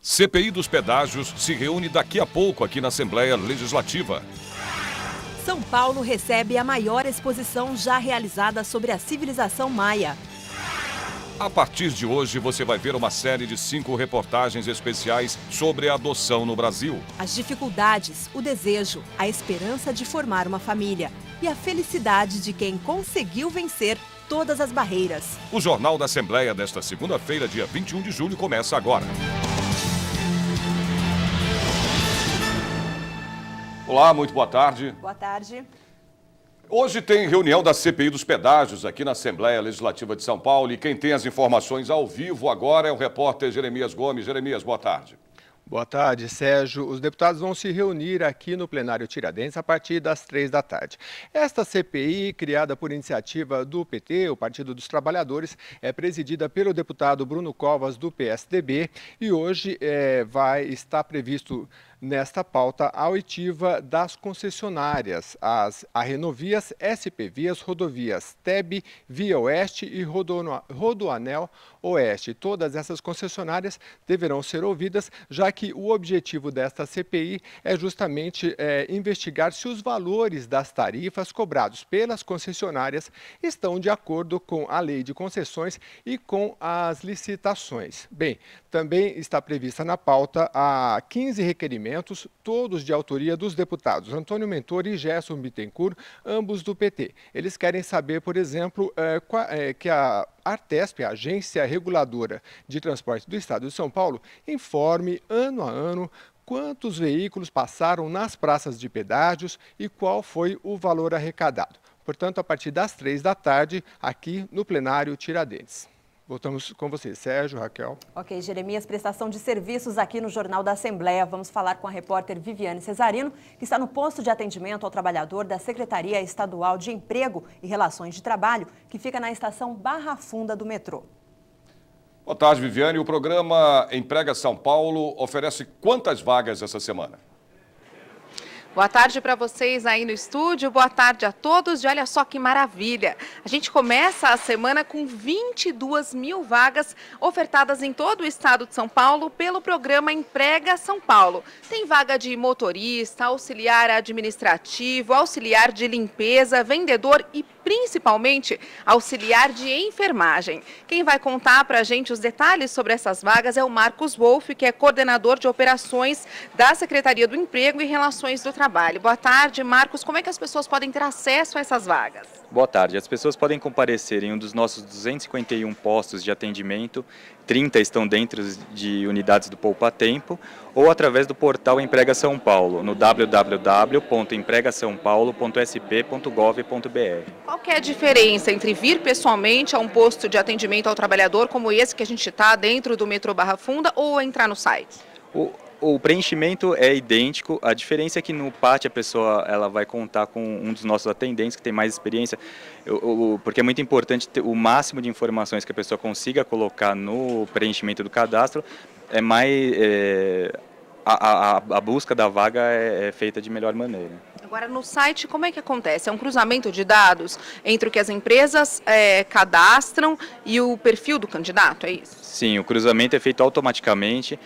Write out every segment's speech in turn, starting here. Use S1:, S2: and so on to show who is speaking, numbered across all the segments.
S1: CPI dos pedágios se reúne daqui a pouco aqui na Assembleia Legislativa.
S2: São Paulo recebe a maior exposição já realizada sobre a civilização maia.
S1: A partir de hoje, você vai ver uma série de 5 reportagens especiais sobre a adoção no Brasil.
S2: As dificuldades, o desejo, a esperança de formar uma família e a felicidade de quem conseguiu vencer todas as barreiras.
S1: O Jornal da Assembleia desta segunda-feira, dia 21 de julho, começa agora. Olá, muito boa tarde.
S2: Boa tarde.
S1: Hoje tem reunião da CPI dos pedágios aqui na Assembleia Legislativa de São Paulo e quem tem as informações ao vivo agora é o repórter Jeremias Gomes. Jeremias, boa tarde.
S3: Boa tarde, Sérgio. Os deputados vão se reunir aqui no plenário Tiradentes a partir das 3 da tarde. Esta CPI, criada por iniciativa do PT, o Partido dos Trabalhadores, é presidida pelo deputado Bruno Covas, do PSDB, e hoje vai estar previsto nesta pauta a oitiva das concessionárias, a Renovias, SP Vias, Rodovias TEB, Via Oeste e Rodoanel Oeste. Todas essas concessionárias deverão ser ouvidas, já que o objetivo desta CPI é justamente investigar se os valores das tarifas cobrados pelas concessionárias estão de acordo com a lei de concessões e com as licitações. Bem, também está prevista na pauta 15 requerimentos, todos de autoria dos deputados Antônio Mentor e Gerson Bittencourt, ambos do PT. Eles querem saber, por exemplo, que a Artesp, a Agência Reguladora de Transporte do Estado de São Paulo, informe ano a ano quantos veículos passaram nas praças de pedágios e qual foi o valor arrecadado. Portanto, a partir das 3 da tarde, aqui no plenário Tiradentes. Voltamos com vocês, Sérgio, Raquel.
S2: Ok, Jeremias, prestação de serviços aqui no Jornal da Assembleia. Vamos falar com a repórter Viviane Cesarino, que está no posto de atendimento ao trabalhador da Secretaria Estadual de Emprego e Relações de Trabalho, que fica na estação Barra Funda do metrô.
S1: Boa tarde, Viviane. O programa Emprega São Paulo oferece quantas vagas essa semana?
S4: Boa tarde para vocês aí no estúdio, boa tarde a todos e olha só que maravilha. A gente começa a semana com 22 mil vagas ofertadas em todo o estado de São Paulo pelo programa Emprega São Paulo. Tem vaga de motorista, auxiliar administrativo, auxiliar de limpeza, vendedor e principalmente auxiliar de enfermagem. Quem vai contar para a gente os detalhes sobre essas vagas é o Marcos Wolff, que é coordenador de operações da Secretaria do Emprego e Relações do Trabalho. Boa tarde, Marcos. Como é que as pessoas podem ter acesso a essas vagas?
S5: Boa tarde. As pessoas podem comparecer em um dos nossos 251 postos de atendimento, 30 estão dentro de unidades do Poupa Tempo, ou através do portal Emprega São Paulo, no www.empregasaopaulo.sp.gov.br.
S4: Qual que é a diferença entre vir pessoalmente a um posto de atendimento ao trabalhador como esse que a gente está dentro do metrô Barra Funda ou entrar no site?
S5: O preenchimento é idêntico, a diferença é que no PAT a pessoa ela vai contar com um dos nossos atendentes que tem mais experiência, porque é muito importante ter o máximo de informações que a pessoa consiga colocar no preenchimento do cadastro, a busca da vaga é feita de melhor maneira.
S4: Agora, no site, como é que acontece? É um cruzamento de dados entre o que as empresas cadastram e o perfil do candidato, é isso?
S5: Sim, o cruzamento é feito automaticamente.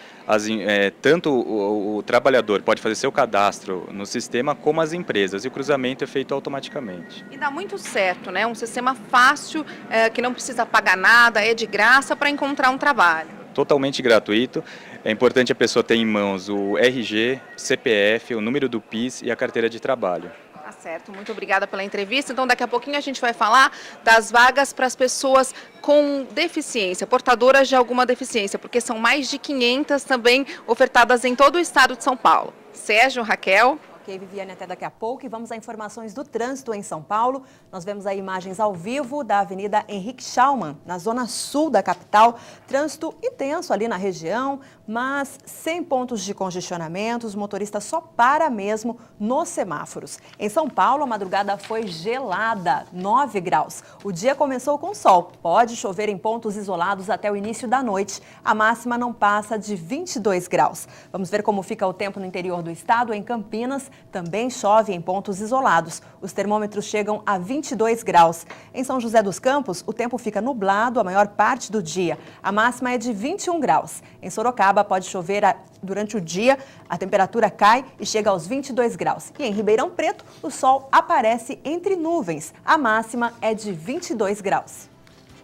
S5: Tanto o trabalhador pode fazer seu cadastro no sistema, como as empresas. E o cruzamento é feito automaticamente.
S4: E dá muito certo, né? Um sistema fácil, que não precisa pagar nada, é de graça para encontrar um trabalho.
S5: Totalmente gratuito. É importante a pessoa ter em mãos o RG, CPF, o número do PIS e a carteira de trabalho.
S4: Tá certo, muito obrigada pela entrevista. Então, daqui a pouquinho a gente vai falar das vagas para as pessoas com deficiência, portadoras de alguma deficiência, porque são mais de 500 também ofertadas em todo o estado de São Paulo. Sérgio, Raquel.
S2: Ok, Viviane, até daqui a pouco. E vamos a informações do trânsito em São Paulo. Nós vemos aí imagens ao vivo da Avenida Henrique Schaumann, na zona sul da capital. Trânsito intenso ali na região, mas sem pontos de congestionamento. Os motoristas só param mesmo nos semáforos. Em São Paulo, a madrugada foi gelada, 9 graus. O dia começou com sol. Pode chover em pontos isolados até o início da noite. A máxima não passa de 22 graus. Vamos ver como fica o tempo no interior do estado. Em Campinas, Também chove em pontos isolados. Os termômetros chegam a 22 graus. Em São José dos Campos, o tempo fica nublado a maior parte do dia. A máxima é de 21 graus. Em Sorocaba, pode chover durante o dia, a temperatura cai e chega aos 22 graus. E em Ribeirão Preto, o sol aparece entre nuvens. A máxima é de 22 graus.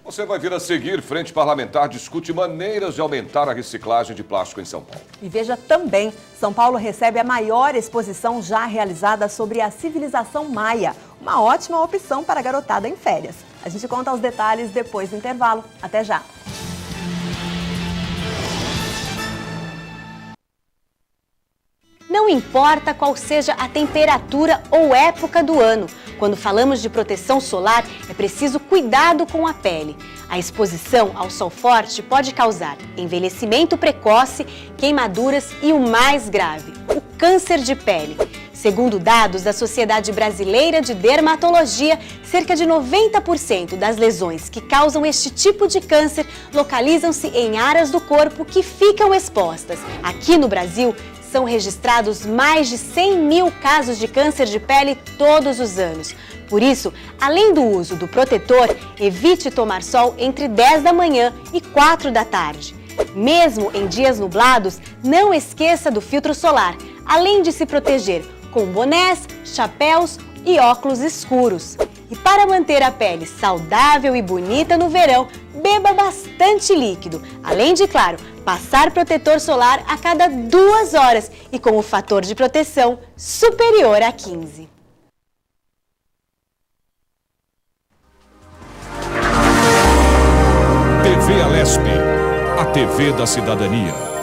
S1: Você vai vir a seguir. Frente Parlamentar discute maneiras de aumentar a reciclagem de plástico em São Paulo.
S2: E veja também, São Paulo recebe a maior exposição já realizada sobre a civilização maia. Uma ótima opção para a garotada em férias. A gente conta os detalhes depois do intervalo. Até já!
S6: Não importa qual seja a temperatura ou época do ano, quando falamos de proteção solar, é preciso cuidado com a pele. A exposição ao sol forte pode causar envelhecimento precoce, queimaduras e o mais grave, o câncer de pele. Segundo dados da Sociedade Brasileira de Dermatologia, cerca de 90% das lesões que causam este tipo de câncer localizam-se em áreas do corpo que ficam expostas. Aqui no Brasil, são registrados mais de 100 mil casos de câncer de pele todos os anos. Por isso, além do uso do protetor, evite tomar sol entre 10 da manhã e 4 da tarde. Mesmo em dias nublados, não esqueça do filtro solar, além de se proteger com bonés, chapéus e óculos escuros. E para manter a pele saudável e bonita no verão, beba bastante líquido, além de, claro, passar protetor solar a cada 2 horas e com o fator de proteção superior a 15.
S7: TV Alesp, a TV da cidadania.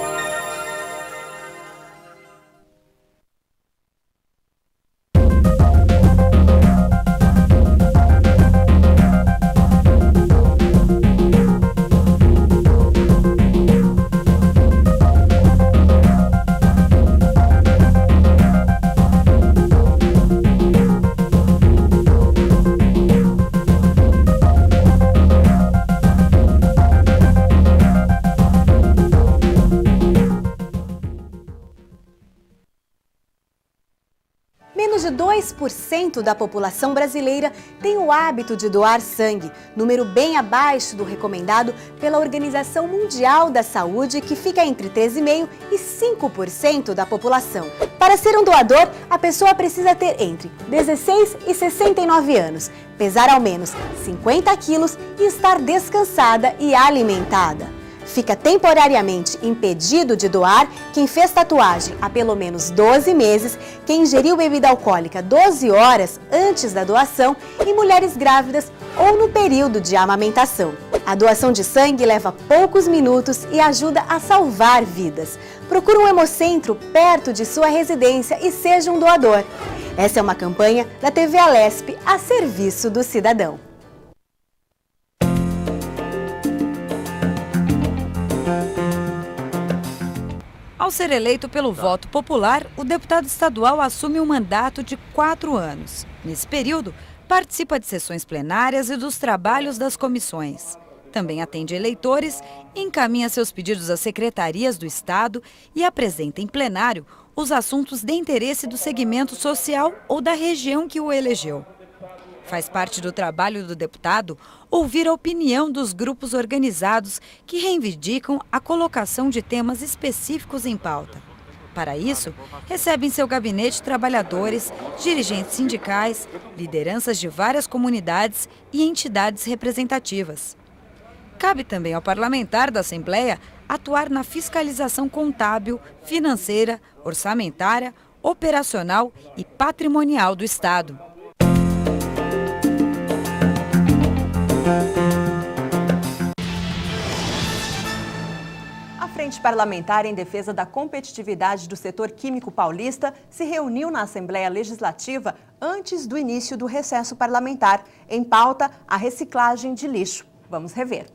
S6: Menos de 2% da população brasileira tem o hábito de doar sangue, número bem abaixo do recomendado pela Organização Mundial da Saúde, que fica entre 3,5% e 5% da população. Para ser um doador, a pessoa precisa ter entre 16 e 69 anos, pesar ao menos 50 quilos e estar descansada e alimentada. Fica temporariamente impedido de doar quem fez tatuagem há pelo menos 12 meses, quem ingeriu bebida alcoólica 12 horas antes da doação e mulheres grávidas ou no período de amamentação. A doação de sangue leva poucos minutos e ajuda a salvar vidas. Procure um hemocentro perto de sua residência e seja um doador. Essa é uma campanha da TV Alesp a serviço do cidadão.
S8: Ao ser eleito pelo voto popular, o deputado estadual assume um mandato de 4 anos. Nesse período, participa de sessões plenárias e dos trabalhos das comissões. Também atende eleitores, encaminha seus pedidos às secretarias do Estado e apresenta em plenário os assuntos de interesse do segmento social ou da região que o elegeu. Faz parte do trabalho do deputado ouvir a opinião dos grupos organizados que reivindicam a colocação de temas específicos em pauta. Para isso, recebe em seu gabinete trabalhadores, dirigentes sindicais, lideranças de várias comunidades e entidades representativas. Cabe também ao parlamentar da Assembleia atuar na fiscalização contábil, financeira, orçamentária, operacional e patrimonial do Estado.
S2: A Frente Parlamentar em Defesa da Competitividade do Setor Químico Paulista se reuniu na Assembleia Legislativa antes do início do recesso parlamentar. Em pauta, a reciclagem de lixo. Vamos rever.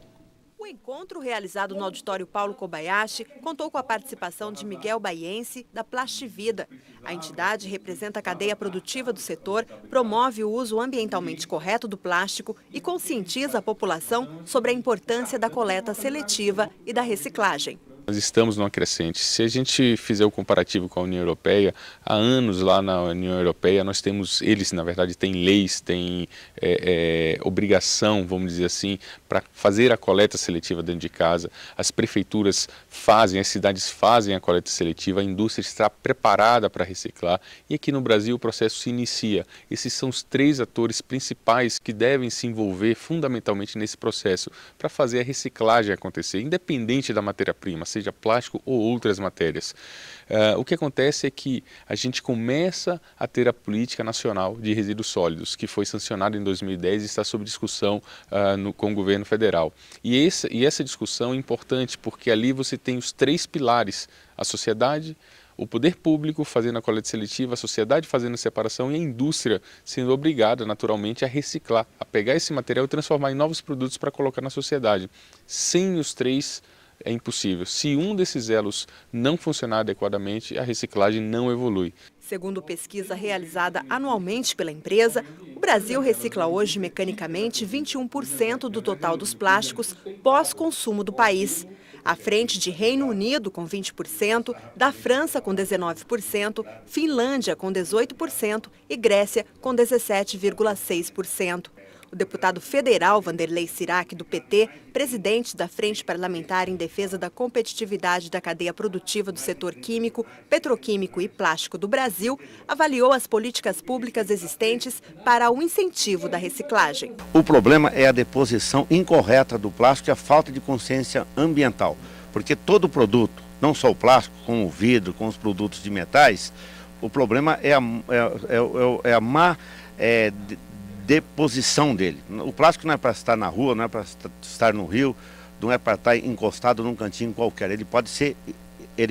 S2: O encontro realizado no auditório Paulo Kobayashi contou com a participação de Miguel Baiense, da Plastivida. A entidade representa a cadeia produtiva do setor, promove o uso ambientalmente correto do plástico e conscientiza a população sobre a importância da coleta seletiva e da reciclagem.
S9: Nós estamos numa crescente. Se a gente fizer o comparativo com a União Europeia, há anos lá na União Europeia eles na verdade têm leis, têm obrigação, vamos dizer assim, para fazer a coleta seletiva dentro de casa. As prefeituras fazem, as cidades fazem a coleta seletiva, a indústria está preparada para reciclar e aqui no Brasil o processo se inicia. Esses são os 3 atores principais que devem se envolver fundamentalmente nesse processo para fazer a reciclagem acontecer, independente da matéria-prima, seja plástico ou outras matérias. O que acontece é que a gente começa a ter a Política Nacional de Resíduos Sólidos, que foi sancionada em 2010 e está sob discussão com o governo federal. E essa discussão é importante porque ali você tem os 3 pilares, a sociedade, o poder público fazendo a coleta seletiva, a sociedade fazendo a separação e a indústria sendo obrigada naturalmente a reciclar, a pegar esse material e transformar em novos produtos para colocar na sociedade. Sem os 3 é impossível. Se um desses elos não funcionar adequadamente, a reciclagem não evolui.
S2: Segundo pesquisa realizada anualmente pela empresa, o Brasil recicla hoje mecanicamente 21% do total dos plásticos pós-consumo do país. À frente de Reino Unido, com 20%, da França, com 19%, Finlândia, com 18% e Grécia, com 17,6%. O deputado federal Vanderlei Cirac, do PT, presidente da Frente Parlamentar em Defesa da Competitividade da Cadeia Produtiva do Setor Químico, Petroquímico e Plástico do Brasil, avaliou as políticas públicas existentes para o incentivo da reciclagem.
S10: O problema é a deposição incorreta do plástico e a falta de consciência ambiental, porque todo produto, não só o plástico, como o vidro, com os produtos de metais, o problema é a má deposição dele. O plástico não é para estar na rua, não é para estar no rio, não é para estar encostado num cantinho qualquer. Ele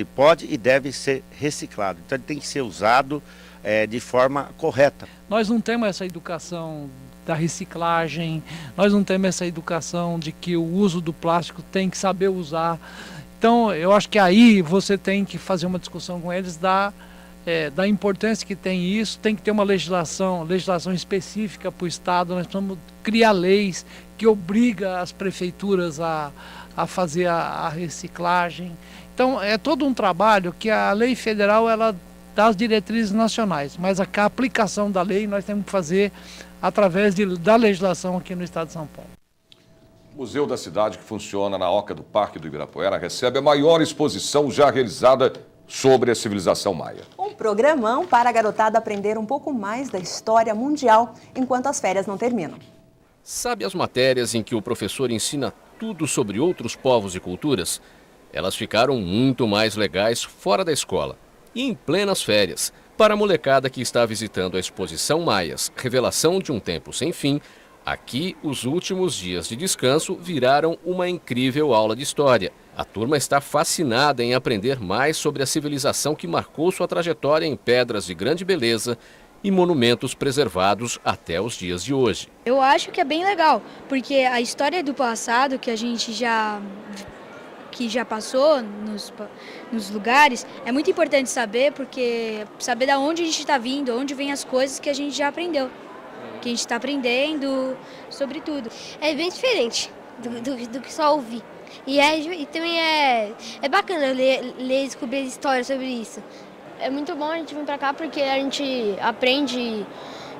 S10: pode e deve ser reciclado. Então ele tem que ser usado de forma correta.
S11: Nós não temos essa educação da reciclagem, nós não temos essa educação de que o uso do plástico tem que saber usar. Então eu acho que aí você tem que fazer uma discussão com eles da importância que tem isso, tem que ter uma legislação específica para o Estado, nós precisamos criar leis que obrigam as prefeituras a fazer a reciclagem. Então é todo um trabalho que a lei federal ela dá as diretrizes nacionais, mas a aplicação da lei nós temos que fazer através da legislação aqui no Estado de São Paulo.
S1: O Museu da Cidade, que funciona na Oca do Parque do Ibirapuera, recebe a maior exposição já realizada sobre a civilização maia.
S2: Um programão para a garotada aprender um pouco mais da história mundial enquanto as férias não terminam.
S12: Sabe as matérias em que o professor ensina tudo sobre outros povos e culturas? Elas ficaram muito mais legais fora da escola e em plenas férias. Para a molecada que está visitando a exposição Maias, Revelação de um Tempo Sem Fim, aqui os últimos dias de descanso viraram uma incrível aula de história. A turma está fascinada em aprender mais sobre a civilização que marcou sua trajetória em pedras de grande beleza e monumentos preservados até os dias de hoje.
S13: Eu acho que é bem legal, porque a história do passado que a gente já passou nos lugares, é muito importante saber, porque saber de onde a gente está vindo, onde vem as coisas que a gente já aprendeu, que a gente está aprendendo sobre tudo.
S14: É bem diferente do que só ouvir. E também é bacana ler e descobrir histórias sobre isso. É muito bom a gente vir para cá porque a gente aprende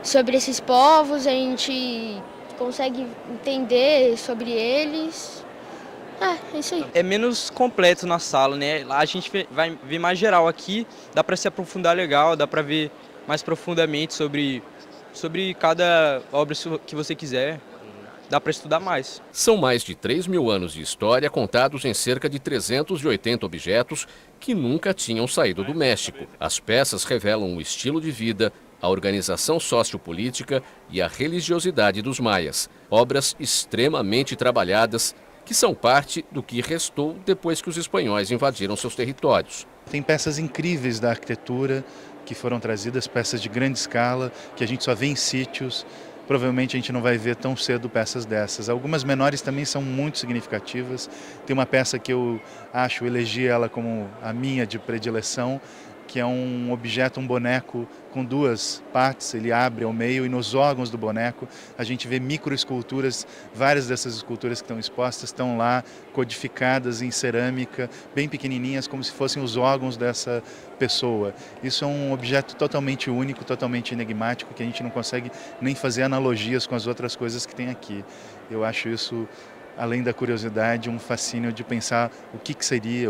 S14: sobre esses povos, a gente consegue entender sobre eles. É isso aí.
S15: É menos completo na sala, né? Lá a gente vai ver mais geral. Aqui dá para se aprofundar legal, dá para ver mais profundamente sobre cada obra que você quiser. Dá para estudar mais.
S12: São mais de 3.000 anos de história contados em cerca de 380 objetos que nunca tinham saído do México. As peças revelam o estilo de vida, a organização sociopolítica e a religiosidade dos maias. Obras extremamente trabalhadas que são parte do que restou depois que os espanhóis invadiram seus territórios.
S16: Tem peças incríveis da arquitetura que foram trazidas, peças de grande escala, que a gente só vê em sítios. Provavelmente a gente não vai ver tão cedo peças dessas. Algumas menores também são muito significativas. Tem uma peça que eu elegi ela como a minha de predileção, que é um objeto, um boneco com duas partes, ele abre ao meio e nos órgãos do boneco a gente vê microesculturas, várias dessas esculturas que estão expostas estão lá codificadas em cerâmica, bem pequenininhas, como se fossem os órgãos dessa pessoa. Isso é um objeto totalmente único, totalmente enigmático, que a gente não consegue nem fazer analogias com as outras coisas que tem aqui. Eu acho isso, além da curiosidade, um fascínio de pensar o que seria,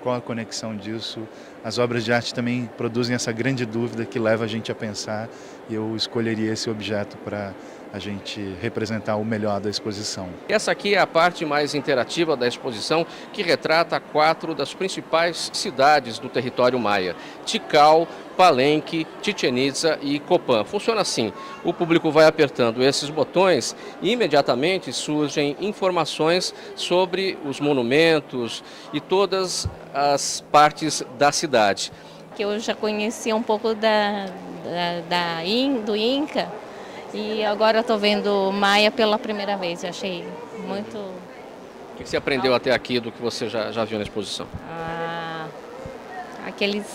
S16: qual a conexão disso. As obras de arte também produzem essa grande dúvida que leva a gente a pensar, e eu escolheria esse objeto para a gente representar o melhor da exposição.
S12: Essa aqui é a parte mais interativa da exposição, que retrata 4 das principais cidades do território maia: Tikal, Palenque, Chichén Itzá e Copán. Funciona assim: o público vai apertando esses botões e imediatamente surgem informações sobre os monumentos e todas as partes da cidade.
S17: Que eu já conhecia um pouco do Inca, e agora estou vendo Maia pela primeira vez. Eu achei muito...
S12: O que você aprendeu até aqui do que você já viu na exposição?
S17: Aqueles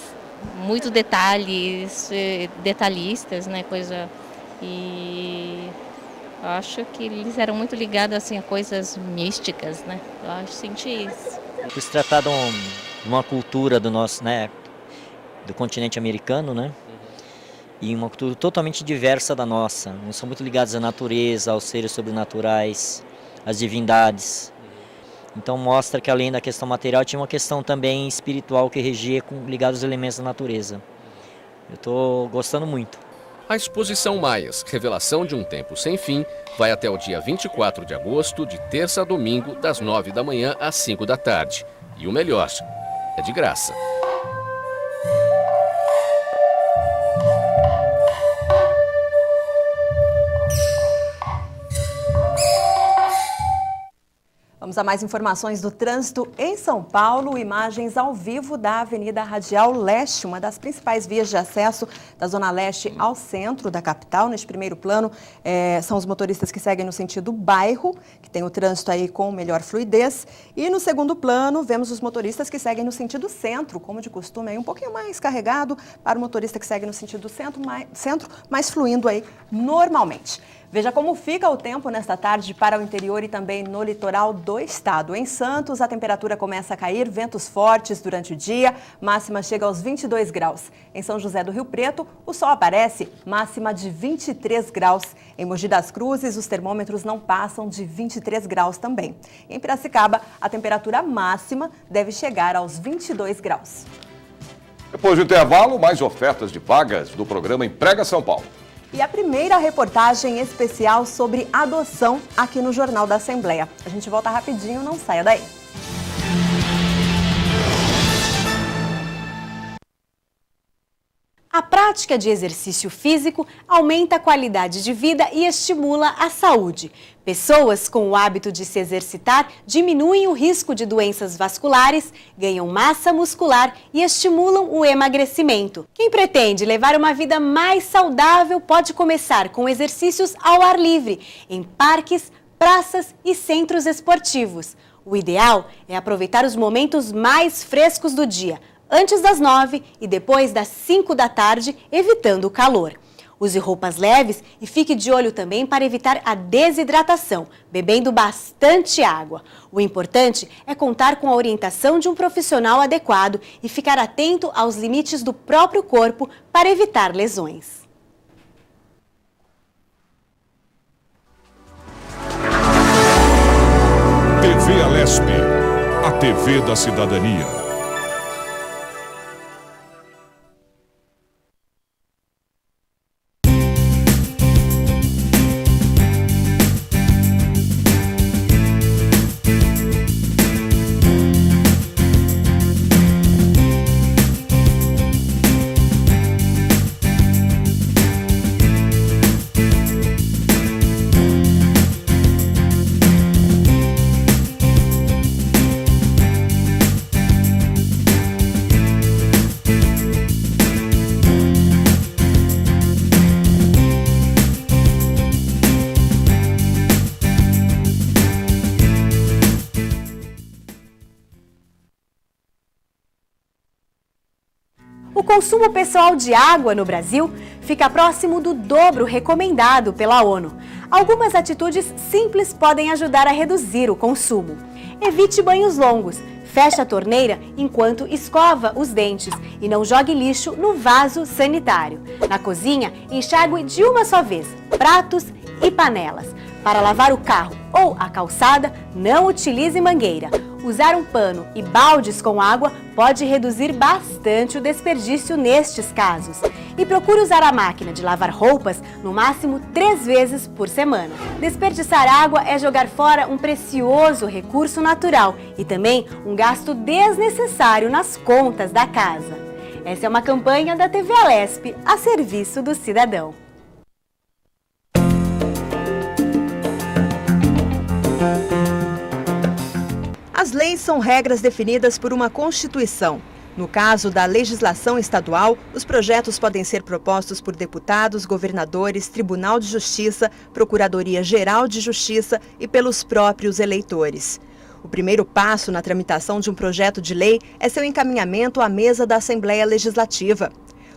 S17: muito detalhistas, né, coisa, e eu acho que eles eram muito ligados assim a coisas místicas, né? Senti isso.
S18: Se tratar de uma cultura do nosso, né, do continente americano, né? E uma cultura totalmente diversa da nossa. Eles são muito ligados à natureza, aos seres sobrenaturais, às divindades. Então mostra que além da questão material tinha uma questão também espiritual que regia ligada aos elementos da natureza. Eu estou gostando muito.
S12: A exposição Maias, Revelação de um Tempo Sem Fim, vai até o dia 24 de agosto, de terça a domingo, das 9 da manhã às 5 da tarde. E o melhor, é de graça.
S2: Vamos a mais informações do trânsito em São Paulo. Imagens ao vivo da Avenida Radial Leste, uma das principais vias de acesso da Zona Leste ao centro da capital. Neste primeiro plano, são os motoristas que seguem no sentido bairro, que tem o trânsito aí com melhor fluidez. E no segundo plano, vemos os motoristas que seguem no sentido centro, como de costume, aí um pouquinho mais carregado para o motorista que segue no sentido centro, mais fluindo aí normalmente. Veja como fica o tempo nesta tarde para o interior e também no litoral do estado. Em Santos, a temperatura começa a cair, ventos fortes durante o dia, máxima chega aos 22 graus. Em São José do Rio Preto, o sol aparece, máxima de 23 graus. Em Mogi das Cruzes, os termômetros não passam de 23 graus também. Em Piracicaba, a temperatura máxima deve chegar aos 22 graus.
S1: Depois do intervalo, mais ofertas de vagas do programa Emprega São Paulo.
S2: E a primeira reportagem especial sobre adoção aqui no Jornal da Assembleia. A gente volta rapidinho, não saia daí.
S6: A prática de exercício físico aumenta a qualidade de vida e estimula a saúde. Pessoas com o hábito de se exercitar diminuem o risco de doenças vasculares, ganham massa muscular e estimulam o emagrecimento. Quem pretende levar uma vida mais saudável pode começar com exercícios ao ar livre, em parques, praças e centros esportivos. O ideal é aproveitar os momentos mais frescos do dia, antes das 9 e depois das 5 da tarde, evitando o calor. Use roupas leves e fique de olho também para evitar a desidratação, bebendo bastante água. O importante é contar com a orientação de um profissional adequado e ficar atento aos limites do próprio corpo para evitar lesões.
S7: TV Alesp, a TV da cidadania.
S6: O consumo pessoal de água no Brasil fica próximo do dobro recomendado pela ONU. Algumas atitudes simples podem ajudar a reduzir o consumo. Evite banhos longos. Feche a torneira enquanto escova os dentes e não jogue lixo no vaso sanitário. Na cozinha, enxague de uma só vez pratos e panelas. Para lavar o carro ou a calçada, não utilize mangueira. Usar um pano e baldes com água pode reduzir bastante o desperdício nestes casos. E procure usar a máquina de lavar roupas no máximo 3 vezes por semana. Desperdiçar água é jogar fora um precioso recurso natural e também um gasto desnecessário nas contas da casa. Essa é uma campanha da TV Alesp a serviço do cidadão.
S2: As leis são regras definidas por uma Constituição. No caso da legislação estadual, os projetos podem ser propostos por deputados, governadores, Tribunal de Justiça, Procuradoria-Geral de Justiça e pelos próprios eleitores. O primeiro passo na tramitação de um projeto de lei é seu encaminhamento à mesa da Assembleia Legislativa.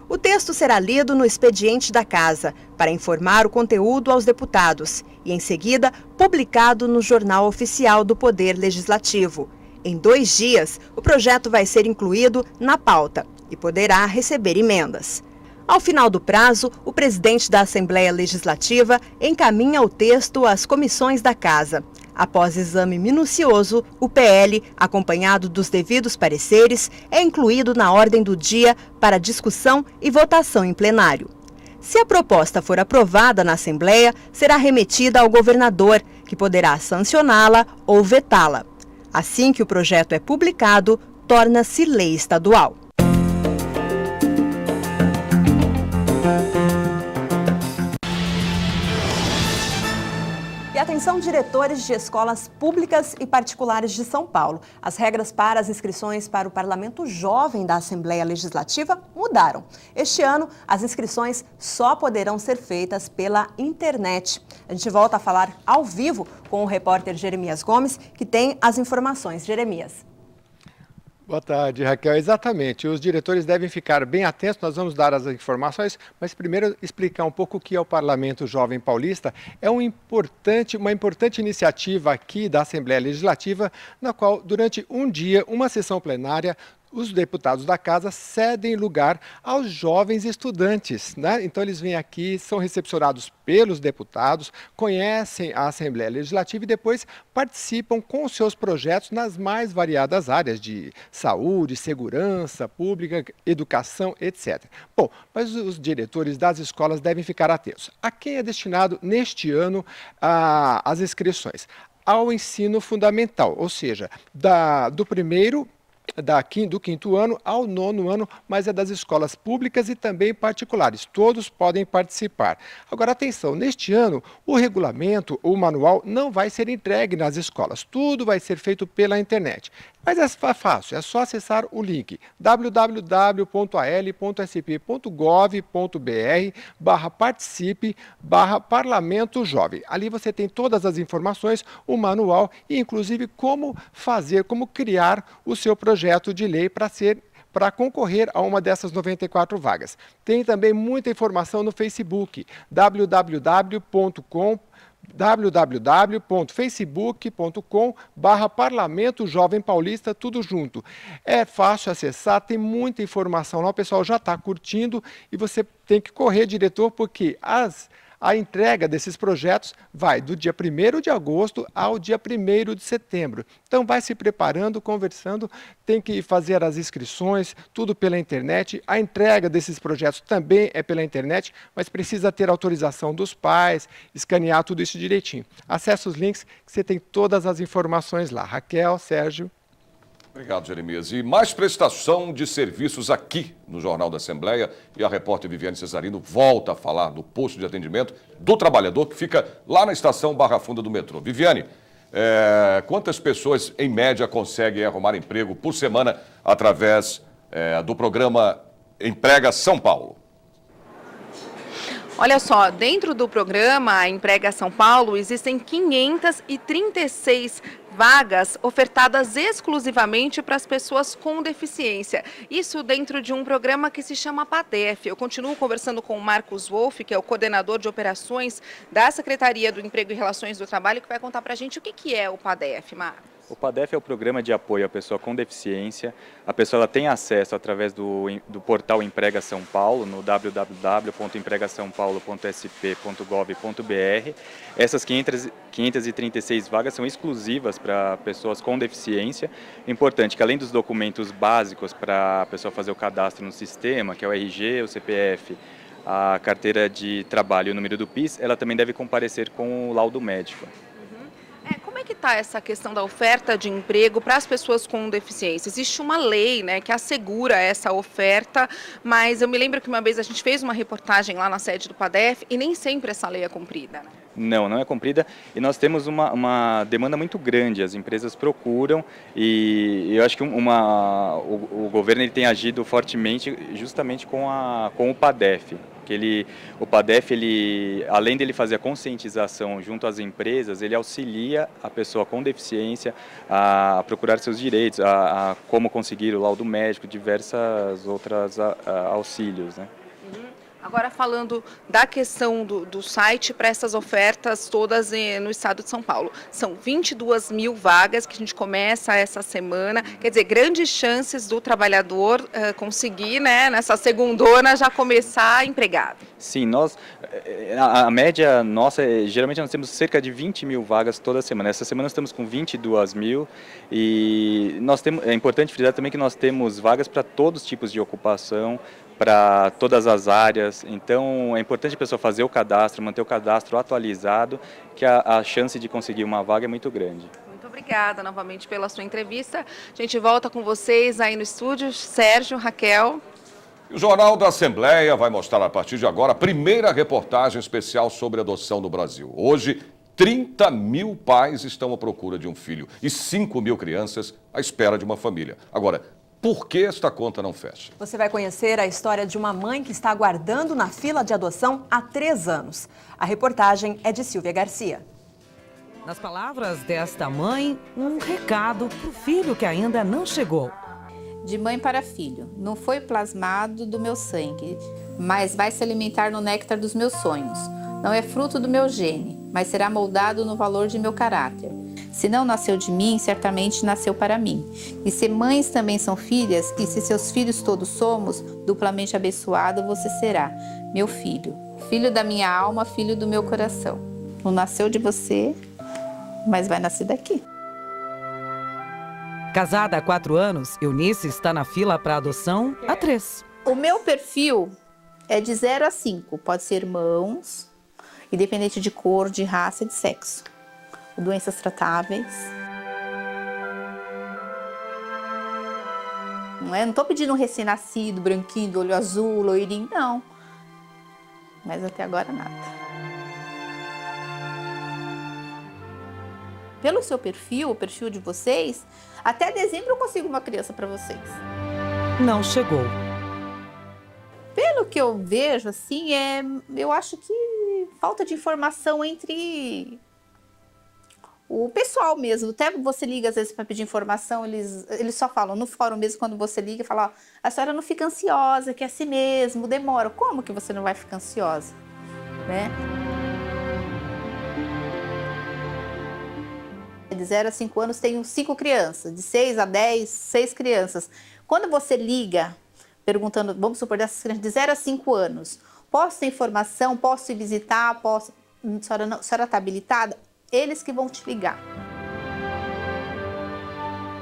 S2: O texto será lido no expediente da Casa, para informar o conteúdo aos deputados, e em seguida publicado no Jornal Oficial do Poder Legislativo. Em 2 dias, o projeto vai ser incluído na pauta e poderá receber emendas. Ao final do prazo, o presidente da Assembleia Legislativa encaminha o texto às comissões da Casa. Após exame minucioso, o PL, acompanhado dos devidos pareceres, é incluído na ordem do dia para discussão e votação em plenário. Se a proposta for aprovada na Assembleia, será remetida ao governador, que poderá sancioná-la ou vetá-la. Assim que o projeto é publicado, torna-se lei estadual. E atenção, diretores de escolas públicas e particulares de São Paulo. As regras para as inscrições para o Parlamento Jovem da Assembleia Legislativa mudaram. Este ano, as inscrições só poderão ser feitas pela internet. A gente volta a falar ao vivo com o repórter Jeremias Gomes, que tem as informações. Jeremias.
S3: Boa tarde, Raquel. Exatamente. Os diretores devem ficar bem atentos, nós vamos dar as informações, mas primeiro explicar um pouco o que é o Parlamento Jovem Paulista. É uma importante iniciativa aqui da Assembleia Legislativa, na qual, durante um dia, uma sessão plenária, os deputados da casa cedem lugar aos jovens estudantes, né? Então eles vêm aqui, são recepcionados pelos deputados, conhecem a Assembleia Legislativa e depois participam com os seus projetos nas mais variadas áreas de saúde, segurança pública, educação, etc. Bom, mas os diretores das escolas devem ficar atentos. A quem é destinado neste ano as inscrições? Ao ensino fundamental, ou seja, do 5º ano ao 9º ano, mas é das escolas públicas e também particulares. Todos podem participar. Agora, atenção, neste ano, o regulamento, o manual, não vai ser entregue nas escolas. Tudo vai ser feito pela internet. Mas é fácil, é só acessar o link www.al.sp.gov.br/participe/Parlamento Jovem. Ali você tem todas as informações, o manual e inclusive como criar o seu projeto de lei para concorrer a uma dessas 94 vagas. Tem também muita informação no Facebook, www.facebook.com/Parlamento Jovem Paulista, tudo junto. É fácil acessar, tem muita informação lá, o pessoal já está curtindo e você tem que correr, diretor, porque a entrega desses projetos vai do dia 1º de agosto ao dia 1º de setembro. Então vai se preparando, conversando, tem que fazer as inscrições, tudo pela internet. A entrega desses projetos também é pela internet, mas precisa ter autorização dos pais, escanear tudo isso direitinho. Acesse os links que você tem todas as informações lá. Raquel, Sérgio.
S1: Obrigado, Jeremias. E mais prestação de serviços aqui no Jornal da Assembleia. E a repórter Viviane Cesarino volta a falar do posto de atendimento do trabalhador que fica lá na estação Barra Funda do metrô. Viviane, quantas pessoas, em média, conseguem arrumar emprego por semana através do programa Emprega São Paulo?
S4: Olha só, dentro do programa Emprega São Paulo existem 536 vagas ofertadas exclusivamente para as pessoas com deficiência. Isso dentro de um programa que se chama PADEF. Eu continuo conversando com o Marcos Wolff, que é o coordenador de operações da Secretaria do Emprego e Relações do Trabalho, que vai contar para a gente o que é o PADEF, Marcos.
S5: O PADEF é o programa de apoio à pessoa com deficiência. A pessoa ela tem acesso através do portal Emprega São Paulo, no www.empregasaopaulo.sp.gov.br. Essas 536 vagas são exclusivas para pessoas com deficiência. Importante que, além dos documentos básicos para a pessoa fazer o cadastro no sistema, que é o RG, o CPF, a carteira de trabalho e o número do PIS, ela também deve comparecer com o laudo médico.
S4: Como é que está essa questão da oferta de emprego para as pessoas com deficiência? Existe uma lei, né, que assegura essa oferta, mas eu me lembro que uma vez a gente fez uma reportagem lá na sede do PADEF e nem sempre essa lei é cumprida, né?
S5: Não é cumprida e nós temos uma demanda muito grande, as empresas procuram e eu acho que o governo ele tem agido fortemente justamente com o PADEF. O PADEF, além dele fazer a conscientização junto às empresas, ele auxilia a pessoa com deficiência a procurar seus direitos, a como conseguir o laudo médico, diversas outras auxílios, né?
S4: Agora falando da questão do site para essas ofertas todas no estado de São Paulo. São 22 mil vagas que a gente começa essa semana. Quer dizer, grandes chances do trabalhador conseguir, né, nessa segundona já começar empregado.
S5: Sim, a média nossa, geralmente nós temos cerca de 20 mil vagas toda semana. Essa semana nós estamos com 22 mil e é importante frisar também que nós temos vagas para todos os tipos de ocupação, para todas as áreas, então é importante a pessoa fazer o cadastro, manter o cadastro atualizado, que a chance de conseguir uma vaga é muito grande.
S4: Muito obrigada novamente pela sua entrevista. A gente volta com vocês aí no estúdio, Sérgio, Raquel.
S1: O Jornal da Assembleia vai mostrar a partir de agora a primeira reportagem especial sobre adoção no Brasil. Hoje, 30 mil pais estão à procura de um filho e 5 mil crianças à espera de uma família. Agora, por que esta conta não fecha?
S2: Você vai conhecer a história de uma mãe que está aguardando na fila de adoção há 3 anos. A reportagem é de Silvia Garcia.
S19: Nas palavras desta mãe, um recado para o filho que ainda não chegou.
S20: De mãe para filho, não foi plasmado do meu sangue, mas vai se alimentar no néctar dos meus sonhos. Não é fruto do meu gene, mas será moldado no valor de meu caráter. Se não nasceu de mim, certamente nasceu para mim. E se mães também são filhas, e se seus filhos todos somos, duplamente abençoado você será, meu filho. Filho da minha alma, filho do meu coração. Não nasceu de você, mas vai nascer daqui.
S19: Casada há 4 anos, Eunice está na fila para adoção há 3.
S20: O meu perfil é de 0 a 5. Pode ser irmãos, independente de cor, de raça e de sexo. Doenças tratáveis. Não estou pedindo um recém-nascido, branquinho, do olho azul, loirinho, não. Mas até agora nada. Pelo seu perfil, o perfil de vocês, até dezembro eu consigo uma criança para vocês.
S19: Não chegou.
S20: Pelo que eu vejo, assim, eu acho que falta de informação entre o pessoal mesmo. Até você liga às vezes para pedir informação, eles só falam no fórum mesmo, quando você liga, fala, a senhora não fica ansiosa, que é assim mesmo, demora. Como que você não vai ficar ansiosa, né? De 0 a 5 anos tenho 5 crianças, de 6 a 10, 6 crianças. Quando você liga perguntando, vamos supor, dessas crianças de 0 a 5 anos, posso ter informação, posso ir visitar, posso... A senhora está habilitada? Eles que vão te ligar.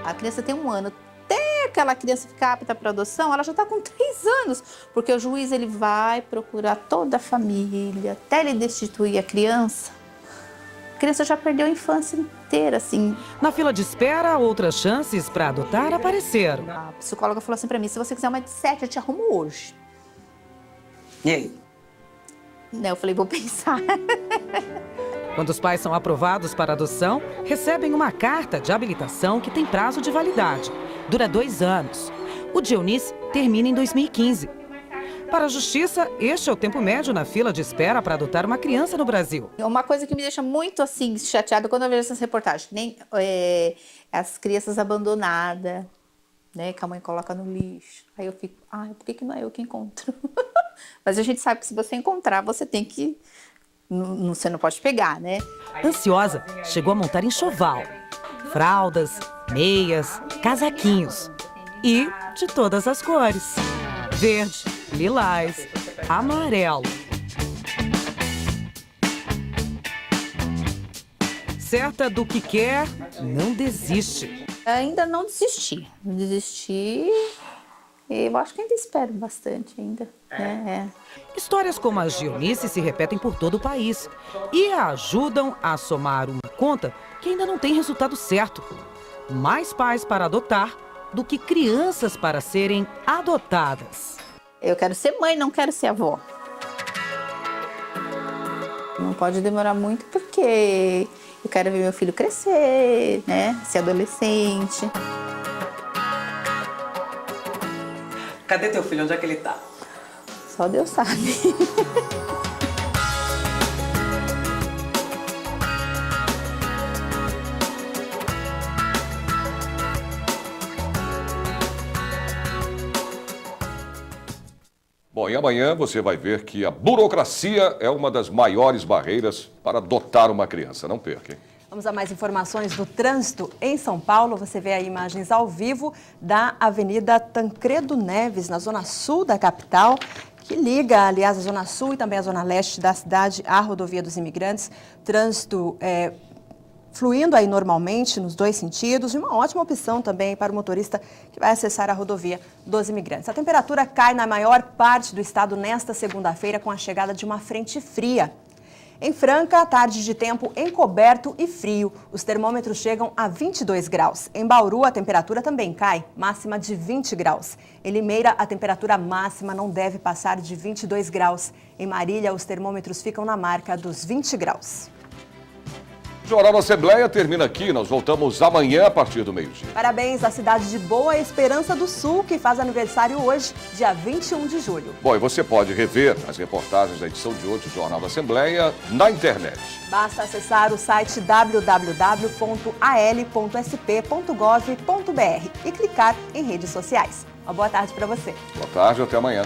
S20: A criança tem 1 ano. Até aquela criança ficar apta para adoção, ela já está com 3 anos. Porque o juiz ele vai procurar toda a família, até ele destituir a criança. A criança já perdeu a infância inteira, assim.
S19: Na fila de espera, outras chances para adotar apareceram.
S20: A psicóloga falou assim para mim, se você quiser uma de 7, eu te arrumo hoje.
S19: E aí?
S20: Eu falei, vou pensar.
S19: Quando os pais são aprovados para adoção, recebem uma carta de habilitação que tem prazo de validade. Dura 2 anos. O de Eunice termina em 2015. Para a Justiça, este é o tempo médio na fila de espera para adotar uma criança no Brasil.
S20: Uma coisa que me deixa muito assim chateada quando eu vejo essas reportagens, nem as crianças abandonadas, né, que a mãe coloca no lixo. Aí eu fico, por que não é eu que encontro? Mas a gente sabe que se você encontrar, você tem que... Você não pode pegar, né?
S19: Ansiosa, chegou a montar enxoval. Fraldas, meias, casaquinhos. E de todas as cores. Verde, lilás, amarelo. Certa do que quer, não desiste.
S20: Ainda não desisti. Não desisti. Eu acho que ainda espero bastante ainda.
S19: Histórias como as de Eunice se repetem por todo o país e a ajudam a somar uma conta que ainda não tem resultado certo. Mais pais para adotar do que crianças para serem adotadas.
S20: Eu quero ser mãe, não quero ser avó. Não pode demorar muito porque eu quero ver meu filho crescer, né? Ser adolescente.
S21: Cadê teu filho? Onde é que ele tá?
S20: Só Deus sabe.
S1: Bom, e amanhã você vai ver que a burocracia é uma das maiores barreiras para adotar uma criança. Não perca, hein?
S2: Vamos a mais informações do trânsito em São Paulo. Você vê aí imagens ao vivo da Avenida Tancredo Neves, na zona sul da capital, que liga, aliás, a zona sul e também a zona leste da cidade à rodovia dos Imigrantes. Trânsito fluindo aí normalmente nos dois sentidos e uma ótima opção também para o motorista que vai acessar a rodovia dos Imigrantes. A temperatura cai na maior parte do estado nesta segunda-feira com a chegada de uma frente fria. Em Franca, tarde de tempo encoberto e frio. Os termômetros chegam a 22 graus. Em Bauru, a temperatura também cai, máxima de 20 graus. Em Limeira, a temperatura máxima não deve passar de 22 graus. Em Marília, os termômetros ficam na marca dos 20 graus.
S1: O Jornal da Assembleia termina aqui. Nós voltamos amanhã a partir do meio-dia.
S2: Parabéns à cidade de Boa Esperança do Sul, que faz aniversário hoje, dia 21 de julho.
S1: Bom, e você pode rever as reportagens da edição de hoje do Jornal da Assembleia na internet.
S2: Basta acessar o site www.al.sp.gov.br e clicar em redes sociais. Uma boa tarde para você.
S1: Boa tarde, até amanhã.